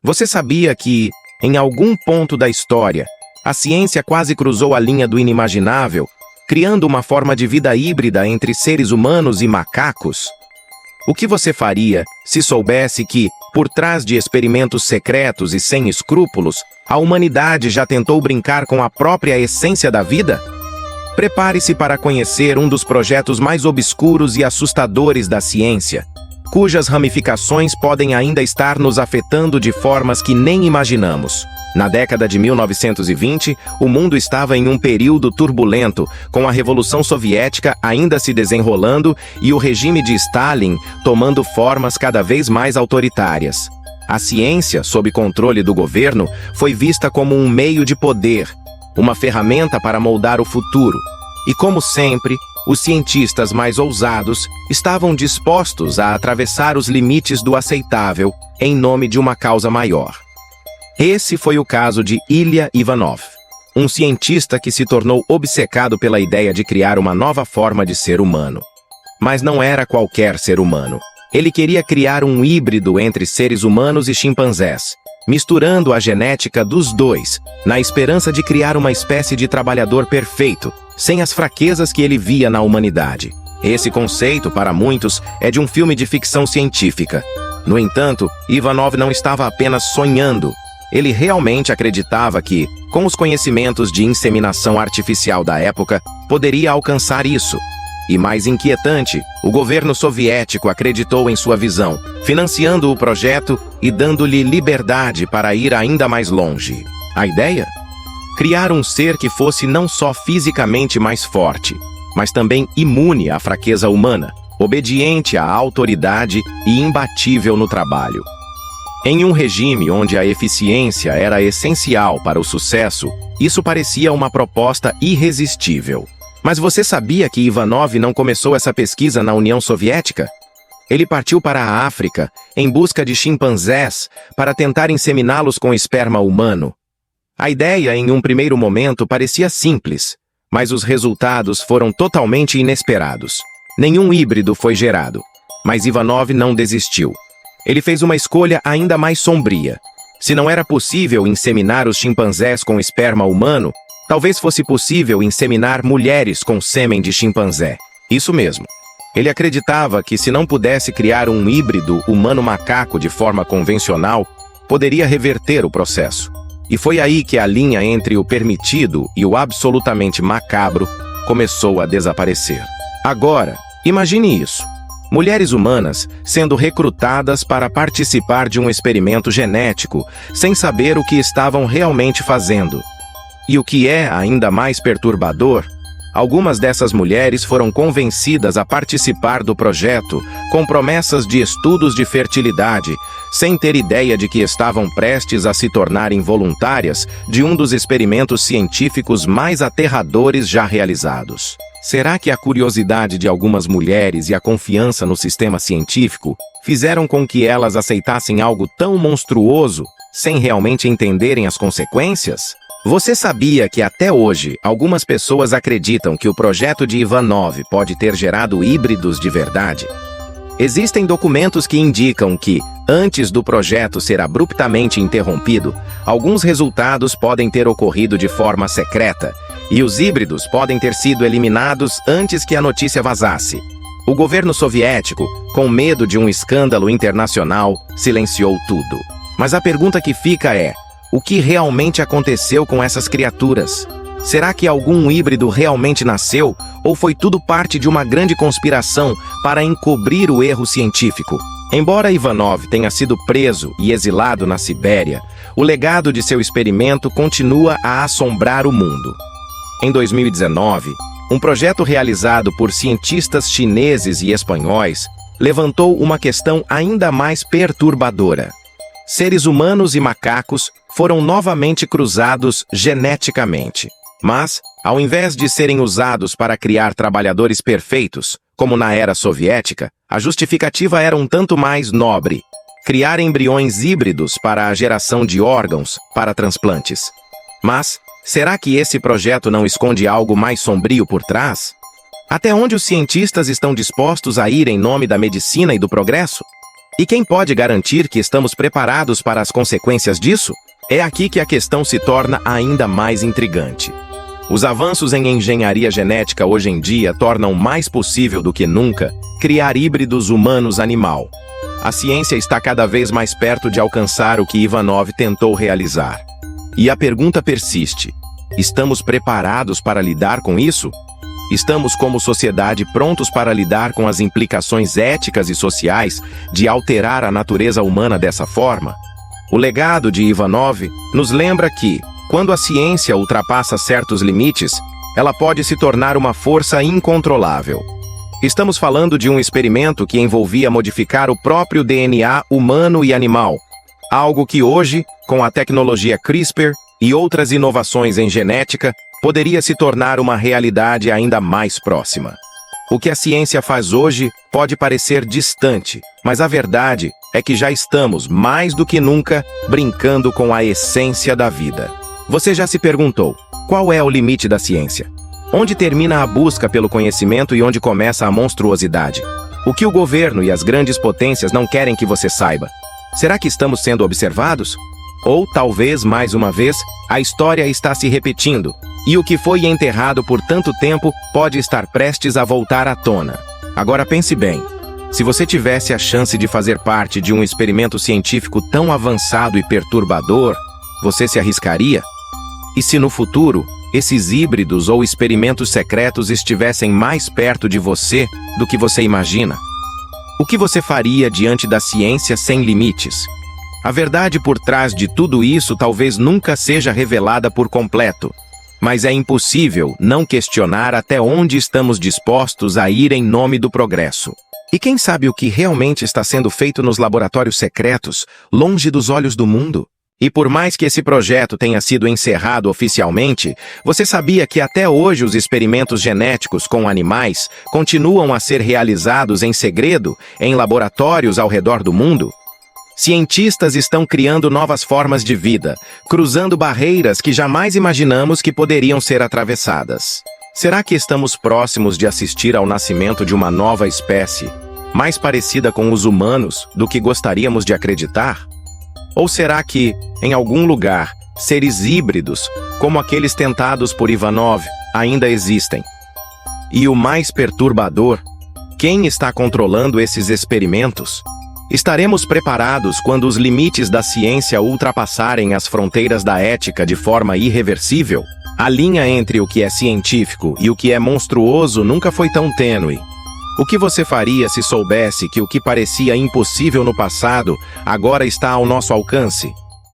Você sabia que, em algum ponto da história, a ciência quase cruzou a linha do inimaginável, criando uma forma de vida híbrida entre seres humanos e macacos? O que você faria se soubesse que, por trás de experimentos secretos e sem escrúpulos, a humanidade já tentou brincar com a própria essência da vida? Prepare-se para conhecer um dos projetos mais obscuros e assustadores da ciência, cujas ramificações podem ainda estar nos afetando de formas que nem imaginamos. Na década de 1920, o mundo estava em um período turbulento, com a Revolução Soviética ainda se desenrolando e o regime de Stalin tomando formas cada vez mais autoritárias. A ciência, sob controle do governo, foi vista como um meio de poder, uma ferramenta para moldar o futuro. E como sempre, os cientistas mais ousados estavam dispostos a atravessar os limites do aceitável em nome de uma causa maior. Esse foi o caso de Ilya Ivanov, um cientista que se tornou obcecado pela ideia de criar uma nova forma de ser humano. Mas não era qualquer ser humano. Ele queria criar um híbrido entre seres humanos e chimpanzés, misturando a genética dos dois, na esperança de criar uma espécie de trabalhador perfeito, sem as fraquezas que ele via na humanidade. Esse conceito, para muitos, é de um filme de ficção científica. No entanto, Ivanov não estava apenas sonhando. Ele realmente acreditava que, com os conhecimentos de inseminação artificial da época, poderia alcançar isso. E mais inquietante, o governo soviético acreditou em sua visão, financiando o projeto e dando-lhe liberdade para ir ainda mais longe. A ideia? Criar um ser que fosse não só fisicamente mais forte, mas também imune à fraqueza humana, obediente à autoridade e imbatível no trabalho. Em um regime onde a eficiência era essencial para o sucesso, isso parecia uma proposta irresistível. Mas você sabia que Ivanov não começou essa pesquisa na União Soviética? Ele partiu para a África, em busca de chimpanzés, para tentar inseminá-los com esperma humano. A ideia, em um primeiro momento, parecia simples, mas os resultados foram totalmente inesperados. Nenhum híbrido foi gerado, mas Ivanov não desistiu. Ele fez uma escolha ainda mais sombria. Se não era possível inseminar os chimpanzés com esperma humano, talvez fosse possível inseminar mulheres com sêmen de chimpanzé. Isso mesmo. Ele acreditava que se não pudesse criar um híbrido humano-macaco de forma convencional, poderia reverter o processo. E foi aí que a linha entre o permitido e o absolutamente macabro começou a desaparecer. Agora, imagine isso. Mulheres humanas sendo recrutadas para participar de um experimento genético, sem saber o que estavam realmente fazendo. E o que é ainda mais perturbador, algumas dessas mulheres foram convencidas a participar do projeto com promessas de estudos de fertilidade, sem ter ideia de que estavam prestes a se tornarem voluntárias de um dos experimentos científicos mais aterradores já realizados. Será que a curiosidade de algumas mulheres e a confiança no sistema científico fizeram com que elas aceitassem algo tão monstruoso, sem realmente entenderem as consequências? Você sabia que até hoje algumas pessoas acreditam que o projeto de Ivanov pode ter gerado híbridos de verdade? Existem documentos que indicam que, antes do projeto ser abruptamente interrompido, alguns resultados podem ter ocorrido de forma secreta, e os híbridos podem ter sido eliminados antes que a notícia vazasse. O governo soviético, com medo de um escândalo internacional, silenciou tudo. Mas a pergunta que fica é: o que realmente aconteceu com essas criaturas? Será que algum híbrido realmente nasceu, ou foi tudo parte de uma grande conspiração para encobrir o erro científico? Embora Ivanov tenha sido preso e exilado na Sibéria, o legado de seu experimento continua a assombrar o mundo. Em 2019, um projeto realizado por cientistas chineses e espanhóis levantou uma questão ainda mais perturbadora. Seres humanos e macacos foram novamente cruzados geneticamente. Mas, ao invés de serem usados para criar trabalhadores perfeitos, como na era soviética, a justificativa era um tanto mais nobre: criar embriões híbridos para a geração de órgãos para transplantes. Mas, será que esse projeto não esconde algo mais sombrio por trás? Até onde os cientistas estão dispostos a ir em nome da medicina e do progresso? E quem pode garantir que estamos preparados para as consequências disso? É aqui que a questão se torna ainda mais intrigante. Os avanços em engenharia genética hoje em dia tornam mais possível do que nunca criar híbridos humanos-animal. A ciência está cada vez mais perto de alcançar o que Ivanov tentou realizar. E a pergunta persiste: estamos preparados para lidar com isso? Estamos, como sociedade, prontos para lidar com as implicações éticas e sociais de alterar a natureza humana dessa forma? O legado de Ivanov nos lembra que, quando a ciência ultrapassa certos limites, ela pode se tornar uma força incontrolável. Estamos falando de um experimento que envolvia modificar o próprio DNA humano e animal, algo que hoje, com a tecnologia CRISPR e outras inovações em genética, poderia se tornar uma realidade ainda mais próxima. O que a ciência faz hoje pode parecer distante, mas a verdade é que já estamos, mais do que nunca, brincando com a essência da vida. Você já se perguntou, qual é o limite da ciência? Onde termina a busca pelo conhecimento e onde começa a monstruosidade? O que o governo e as grandes potências não querem que você saiba? Será que estamos sendo observados? Ou, talvez, mais uma vez, a história está se repetindo, e o que foi enterrado por tanto tempo pode estar prestes a voltar à tona. Agora pense bem, se você tivesse a chance de fazer parte de um experimento científico tão avançado e perturbador, você se arriscaria? E se no futuro, esses híbridos ou experimentos secretos estivessem mais perto de você do que você imagina? O que você faria diante da ciência sem limites? A verdade por trás de tudo isso talvez nunca seja revelada por completo, mas é impossível não questionar até onde estamos dispostos a ir em nome do progresso. E quem sabe o que realmente está sendo feito nos laboratórios secretos, longe dos olhos do mundo? E por mais que esse projeto tenha sido encerrado oficialmente, você sabia que até hoje os experimentos genéticos com animais continuam a ser realizados em segredo em laboratórios ao redor do mundo? Cientistas estão criando novas formas de vida, cruzando barreiras que jamais imaginamos que poderiam ser atravessadas. Será que estamos próximos de assistir ao nascimento de uma nova espécie, mais parecida com os humanos do que gostaríamos de acreditar? Ou será que, em algum lugar, seres híbridos, como aqueles tentados por Ivanov, ainda existem? E o mais perturbador, quem está controlando esses experimentos? Estaremos preparados quando os limites da ciência ultrapassarem as fronteiras da ética de forma irreversível? A linha entre o que é científico e o que é monstruoso nunca foi tão tênue. O que você faria se soubesse que o que parecia impossível no passado agora está ao nosso alcance?